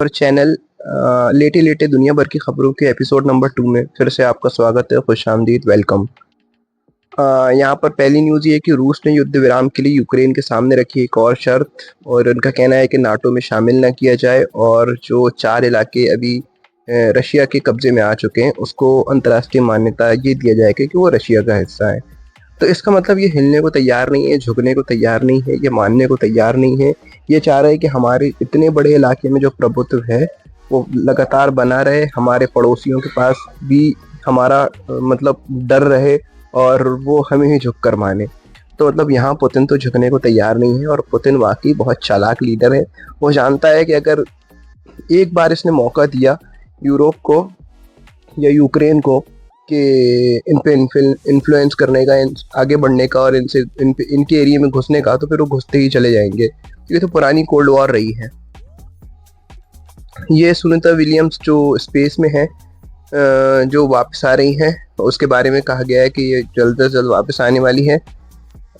पर चैनल लेटे लेटे दुनिया भर की खबरों के एपिसोड नंबर 2 में फिर से आपका स्वागत है। खुशामदीद, वेलकम। यहाँ पर पहली न्यूज़ ये है कि रूस ने युद्ध विराम के लिए यूक्रेन के सामने रखी एक और शर्त, और उनका कहना है कि नाटो में शामिल न किया जाए और जो 4 इलाके अभी रशिया के कब्जे में आ चुके हैं उसको अंतर्राष्ट्रीय मान्यता ये दिया जाएगा कि वो रशिया का हिस्सा है। तो इसका मतलब ये हिलने को तैयार नहीं है, झुकने को तैयार नहीं है, ये मानने को तैयार नहीं है। ये चाह रहा है कि हमारे इतने बड़े इलाके में जो प्रभुत्व है वो लगातार बना रहे, हमारे पड़ोसियों के पास भी हमारा मतलब डर रहे और वो हमें ही झुक कर माने। तो मतलब यहाँ पुतिन तो झुकने को तैयार नहीं है, और पुतिन वाकई बहुत चालाक लीडर है। वो जानता है कि अगर एक बार इसने मौका दिया यूरोप को या यूक्रेन को कि इन पे इन्फ्लुएंस करने का, आगे बढ़ने का और इनके एरिया में घुसने का, तो फिर वो घुसते ही चले जाएंगे। ये तो पुरानी कोल्ड वॉर रही है। ये सुनीता विलियम्स जो स्पेस में है, जो वापस आ रही हैं, उसके बारे में कहा गया है कि ये जल्द से जल्द वापस आने वाली है।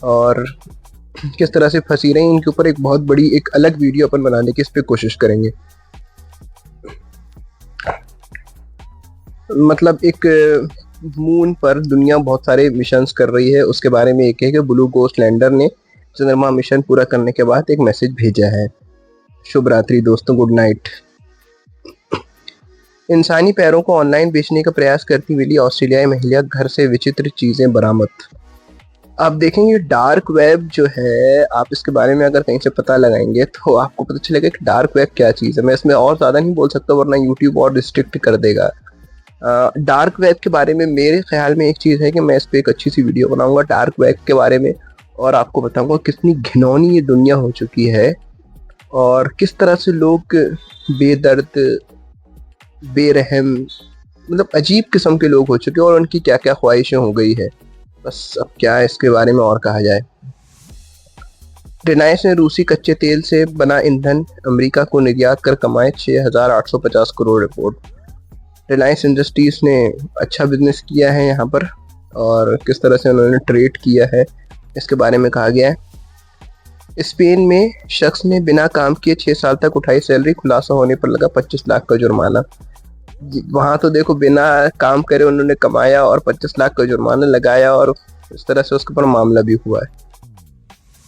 और किस तरह से फंसी रही इनके ऊपर एक बहुत बड़ी एक अलग वीडियो अपन बनाने की इस पर कोशिश करेंगे। मतलब एक मून पर दुनिया बहुत सारे मिशंस कर रही है, उसके बारे में एक है कि ब्लू गोस्ट लैंडर ने चंद्रमा मिशन पूरा करने के बाद एक मैसेज भेजा है। शुभ रात्रि दोस्तों, गुड नाइट। इंसानी पैरों को ऑनलाइन बेचने का प्रयास करती मिली ऑस्ट्रेलियाई महिला, घर से विचित्र चीजें बरामद। आप देखेंगे डार्क वेब जो है, आप इसके बारे में अगर कहीं से पता लगाएंगे तो आपको पता चलेगा कि डार्क वेब क्या चीज़ है। मैं इसमें और ज़्यादा नहीं बोल सकता वरना यूट्यूब और रिस्ट्रिक्ट कर देगा। डार्क वेब के बारे में मेरे ख्याल में एक चीज़ है कि मैं इस पर एक अच्छी सी वीडियो बनाऊंगा डार्क वेब के बारे में, और आपको बताऊंगा कितनी घिनौनी ये दुनिया हो चुकी है और किस तरह से लोग बेदर्द, बेरहम, मतलब अजीब किस्म के लोग हो चुके हैं और उनकी क्या क्या ख्वाहिशें हो गई है। बस अब क्या है इसके बारे में और कहा जाए। रिलायंस ने रूसी कच्चे तेल से बना ईंधन अमेरिका को निर्यात कर कमाए 6,850 करोड़। रिपोर्ट। रिलायंस इंडस्ट्रीज ने अच्छा बिजनेस किया है यहाँ पर, और किस तरह से उन्होंने ट्रेड किया है इसके बारे में कहा गया है। स्पेन में शख्स ने बिना काम किए 6 साल तक उठाई सैलरी, खुलासा होने पर लगा 25 लाख का जुर्माना। वहां तो देखो बिना काम करे उन्होंने कमाया और 25 लाख का जुर्माना लगाया, और इस तरह से उसके ऊपर मामला भी हुआ है।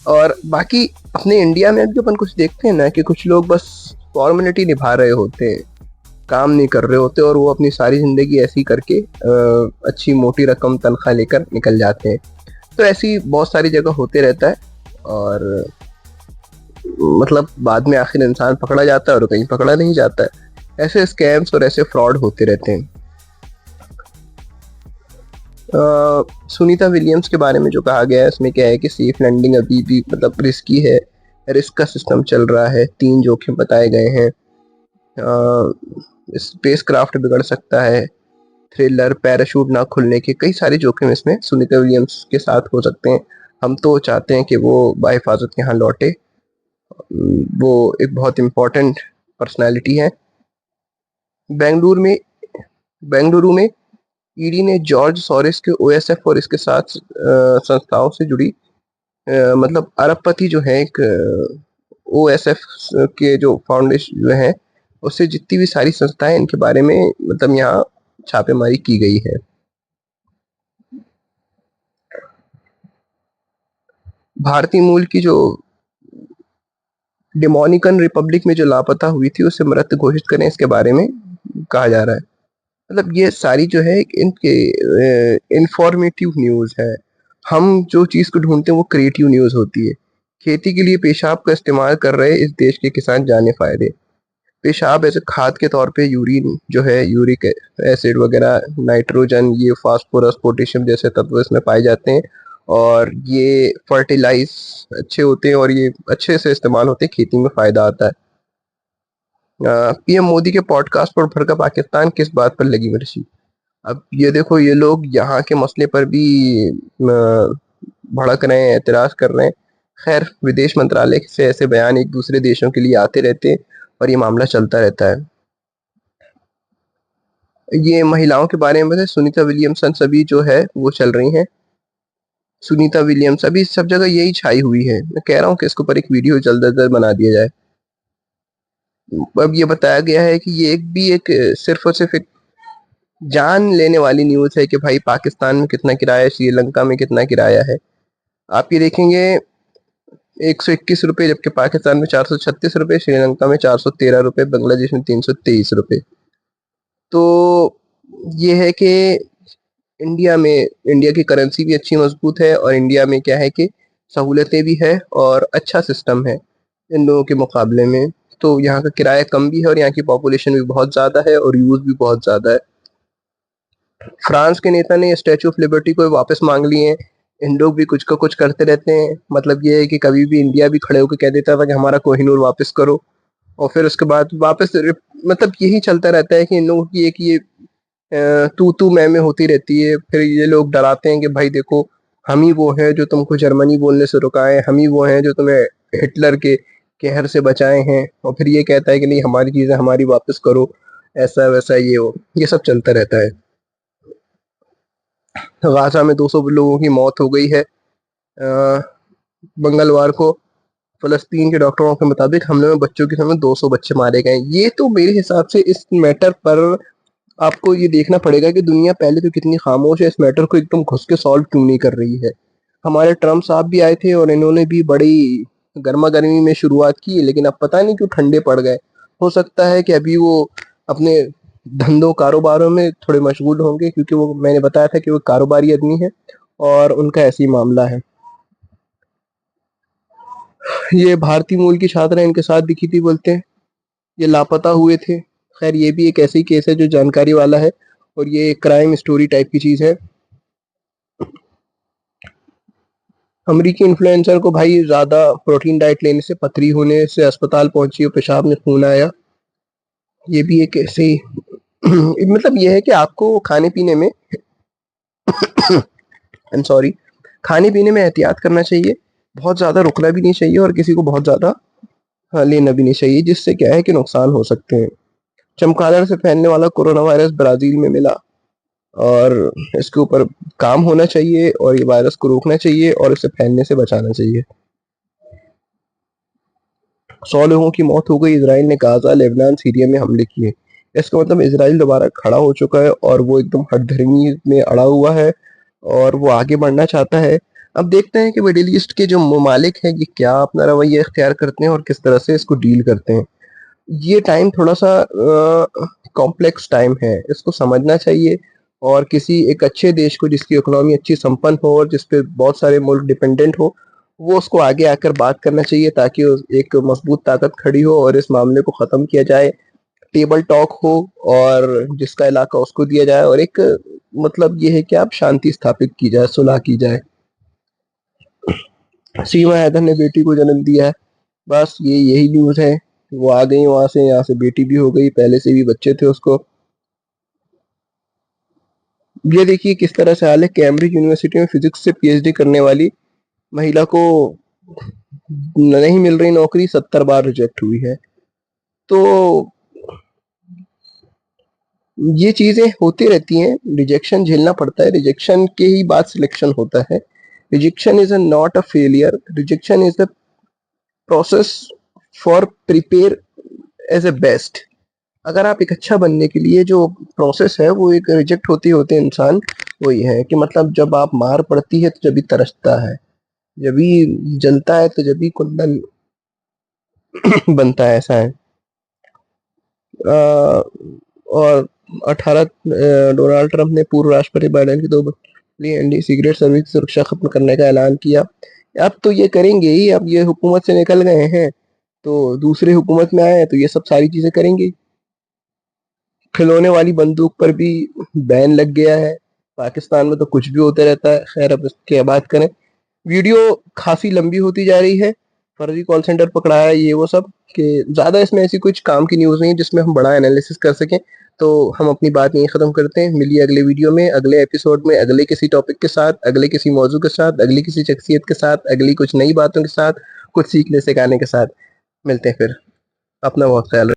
और बाकी अपने इंडिया में भी अपन कुछ देखते हैं ना कि कुछ लोग बस फॉर्मेलिटी निभा रहे होते हैं, काम नहीं कर रहे होते, और वो अपनी सारी जिंदगी ऐसी करके अच्छी मोटी रकम तनख्वाह लेकर निकल जाते हैं। तो ऐसी बहुत सारी जगह होते रहता है, और मतलब बाद में आखिर इंसान पकड़ा जाता है और कहीं पकड़ा नहीं जाता है। ऐसे स्कैम्स और ऐसे फ्रॉड होते रहते हैं। सुनीता विलियम्स के बारे में जो कहा गया है उसमें क्या है कि सेफ लैंडिंग अभी भी मतलब रिस्की है, रिस्क का सिस्टम चल रहा है, 3 जोखिम बताए गए हैं। स्पेस क्राफ्ट बिगड़ सकता है, थ्रिलर, पैराशूट ना खुलने के कई सारे जोखिम इसमें सुनीता विलियम्स के साथ हो सकते हैं। हम तो चाहते हैं कि वो बाहिफाजत यहाँ लौटे। वो एक बहुत इम्पोर्टेंट पर्सनैलिटी है। बेंगलुरु में ईडी ने जॉर्ज सोरोस के ओएसएफ और इसके साथ संस्थाओं से जुड़ी मतलब अरबपति जो है एक ओएसएफ के जो फाउंडेशन जो है उससे जितनी भी सारी संस्थाएं, इनके बारे में मतलब यहाँ छापेमारी की गई है। भारतीय मूल की जो डोमिनिकन रिपब्लिक में जो लापता हुई थी उसे मृत घोषित करें, इसके बारे में कहा जा रहा है। मतलब ये सारी जो है इनके इंफॉर्मेटिव न्यूज़ है। हम जो चीज़ को ढूंढते हैं वो क्रिएटिव न्यूज़ होती है। खेती के लिए पेशाब का इस्तेमाल कर रहे इस देश के किसान जाने फायदे। पेशाब ऐसे खाद के तौर पे यूरिन जो है, यूरिक एसिड वगैरह, नाइट्रोजन, ये फास्फोरस, पोटेशियम जैसे तत्व इसमें पाए जाते हैं, और ये फर्टिलाइज अच्छे होते हैं और ये अच्छे से इस्तेमाल होते हैं, खेती में फ़ायदा आता है। पीएम मोदी के पॉडकास्ट पर भड़का पाकिस्तान, किस बात पर लगी मिर्ची। अब ये देखो, ये लोग यहाँ के मसले पर भी भड़क रहे हैं, एतराज़ कर रहे हैं। खैर, विदेश मंत्रालय से ऐसे बयान एक दूसरे देशों के लिए आते रहते हैं और ये मामला चलता रहता है। ये महिलाओं के बारे में बताए, सुनीता विलियमसन सभी जो है वो चल रही हैं। सुनीता विलियम्स अभी सब जगह यही छाई हुई है। मैं कह रहा हूँ कि इसके ऊपर एक वीडियो जल्द अज जल्द बना दिया जाए। अब ये बताया गया है कि ये एक सिर्फ और सिर्फ एक जान लेने वाली न्यूज़ है कि भाई पाकिस्तान में कितना किराया है, श्रीलंका में कितना किराया है। आप ये देखेंगे 121 रुपये, जबकि पाकिस्तान में 436 रुपये, श्रीलंका में 413 रुपये, बांग्लादेश में 323 रुपये। तो ये है कि इंडिया की करेंसी भी अच्छी मजबूत है, और इंडिया में क्या है कि सहूलतें भी है और अच्छा सिस्टम है इन लोगों के मुकाबले में। तो यहाँ का किराया कम भी है, और यहाँ की पॉपुलेशन भी बहुत ज़्यादा है, और यूज़ भी बहुत ज़्यादा है। फ्रांस के नेता ने स्टैचू ऑफ लिबर्टी को वापस मांग लिए हैं। इन लोग भी कुछ का कुछ करते रहते हैं। मतलब ये है कि कभी भी इंडिया भी खड़े होकर कह देता था कि हमारा कोहिनूर वापस करो, और फिर उसके बाद वापस मतलब यही चलता रहता है कि इन लोगों की एक ये तू तू मैं होती रहती है। फिर ये लोग डराते हैं कि भाई देखो, हम ही वो हैं जो तुमको जर्मनी बोलने से रुकाए, हम ही वो हैं जो तुम्हें हिटलर के कहर से बचाए हैं, और फिर ये कहता है कि नहीं, हमारी चीजें हमारी वापस करो, ऐसा वैसा ये वो, ये सब चलता रहता है। गाजा में 200 लोगों की मौत हो गई है मंगलवार को। फलस्तीन के डॉक्टरों के मुताबिक हमले में बच्चों की समेत 200 बच्चे मारे गए। ये तो मेरे हिसाब से इस मैटर पर आपको ये देखना पड़ेगा कि दुनिया पहले तो कितनी खामोश है, इस मैटर को एकदम घुस के सॉल्व क्यों नहीं कर रही है। हमारे ट्रम्प साहब भी आए थे और इन्होंने भी बड़ी गर्मा गर्मी में शुरुआत की, लेकिन अब पता नहीं क्यों ठंडे पड़ गए। हो सकता है कि अभी वो अपने धंधों कारोबारों में थोड़े मशगूल होंगे, क्योंकि वो मैंने बताया था कि वो कारोबारी आदमी है और उनका ऐसे ही मामला है। ये भारतीय मूल की छात्रा इनके साथ दिखी थी, बोलते हैं ये लापता हुए थे। खैर ये भी एक ऐसी केस है जो जानकारी वाला है, और ये क्राइम स्टोरी टाइप की चीज है। अमेरिकी इन्फ्लुएंसर को भाई ज्यादा प्रोटीन डाइट लेने से पथरी होने से अस्पताल पहुंची और पेशाब में खून आया। ये भी एक ऐसे ही मतलब ये है कि आपको खाने पीने में आई एम सॉरी, खाने पीने में एहतियात करना चाहिए। बहुत ज्यादा रुकना भी नहीं चाहिए, और किसी को बहुत ज्यादा लेना भी नहीं चाहिए, जिससे क्या है कि नुकसान हो सकते हैं। चमगादड़ से फैलने वाला कोरोना वायरस ब्राजील में मिला, और इसके ऊपर काम होना चाहिए, और ये वायरस को रोकना चाहिए, और इसे फैलने से बचाना चाहिए। 100 लोगों की मौत हो गई। इसराइल ने गाजा, लेबनान, सीरिया में हमले किए। इसका मतलब इसराइल दोबारा खड़ा हो चुका है, और वो एकदम हठधर्मी में अड़ा हुआ है, और वो आगे बढ़ना चाहता है। अब देखते हैं कि मिडिल ईस्ट के जो ममालिक हैं, ये क्या अपना रवैया इख्तियार करते हैं और किस तरह से इसको डील करते हैं। ये टाइम थोड़ा सा कॉम्प्लेक्स टाइम है, इसको समझना चाहिए। और किसी एक अच्छे देश को, जिसकी इकोनॉमी अच्छी संपन्न हो और जिस पे बहुत सारे मुल्क डिपेंडेंट हो, वो उसको आगे आकर बात करना चाहिए, ताकि एक मजबूत ताकत खड़ी हो और इस मामले को ख़त्म किया जाए। टेबल टॉक हो, और जिसका इलाका उसको दिया जाए, और एक मतलब ये है कि आप शांति स्थापित की जाए, सुलह की जाए। सीमा हैदर ने बेटी को जन्म दिया है। बस यही न्यूज़ है। वो आ गई वहां से, यहाँ से बेटी भी हो गई, पहले से भी बच्चे थे उसको। ये देखिए किस तरह से हाल है। कैम्ब्रिज यूनिवर्सिटी में फिजिक्स से पीएचडी करने वाली महिला को नहीं मिल रही नौकरी, 70 बार रिजेक्ट हुई है। तो ये चीजें होती रहती हैं, रिजेक्शन झेलना पड़ता है। रिजेक्शन के ही बाद सिलेक्शन होता है। Rejection is not a failure, rejection is the process for prepare as a best. अगर आप एक अच्छा बनने के लिए जो प्रोसेस है, वो एक रिजेक्ट होते होते इंसान, वो ये है कि मतलब जब आप मार पड़ती है तो जब भी तरसता है, जब भी जलता है तो जब भी कुंदन बनता है, ऐसा है। और 18 डोनाल्ड ट्रंप ने पूर्व राष्ट्रपति बाइडेन की 2 एनडी सिगरेट सर्विस की सुरक्षा खत्म करने का ऐलान किया। अब तो ये करेंगे ही, अब ये हुकूमत से निकल गए हैं तो दूसरे हुकूमत में आए हैं तो ये सब सारी चीजें करेंगे। खिलौने वाली बंदूक पर भी बैन लग गया है। पाकिस्तान में तो कुछ भी होता रहता है। खैर अब इसके बात करें, वीडियो खासी लंबी होती जा रही है। फर्जी कॉल सेंटर पकड़ाया, ये वो सब, कि ज्यादा इसमें ऐसी कुछ काम की न्यूज नहीं है जिसमें हम बड़ा एनालिसिस कर सकें। तो हम अपनी बात यहीं खत्म करते हैं। मिलिए अगले वीडियो में, अगले एपिसोड में, अगले किसी टॉपिक के साथ, अगले किसी मौजू के साथ, अगली किसी शख्सियत के साथ, अगली कुछ नई बातों के साथ, कुछ सीखने सिखाने के साथ। मिलते हैं फिर। अपना बहुत ख्याल रखें।